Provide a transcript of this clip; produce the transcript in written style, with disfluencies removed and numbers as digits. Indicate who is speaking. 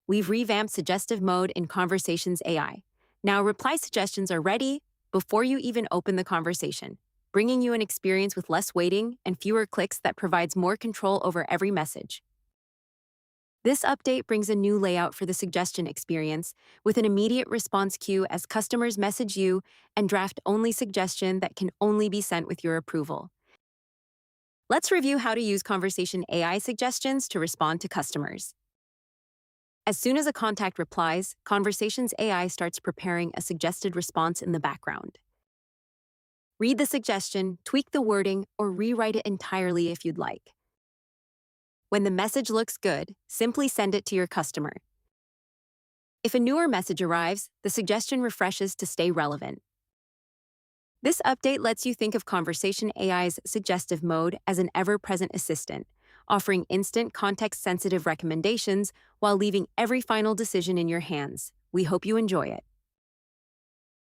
Speaker 1: We've revamped Suggestive Mode in Conversations AI. Now, reply suggestions are ready before you even open the conversation, bringing you an experience with less waiting and fewer clicks that provides more control over every message. This update brings a new layout for the suggestion experience, with an immediate response queue as customers message you and draft only suggestion that can only be sent with your approval. Let's review how to use Conversation AI suggestions to respond to customers. As soon as a contact replies, Conversations AI starts preparing a suggested response in the background. Read the suggestion, tweak the wording, or rewrite it entirely if you'd like. When the message looks good, simply send it to your customer. If a newer message arrives, the suggestion refreshes to stay relevant. This update lets you think of Conversation AI's suggestive mode as an ever-present assistant, offering instant context-sensitive recommendations while leaving every final decision in your hands. We hope you enjoy it.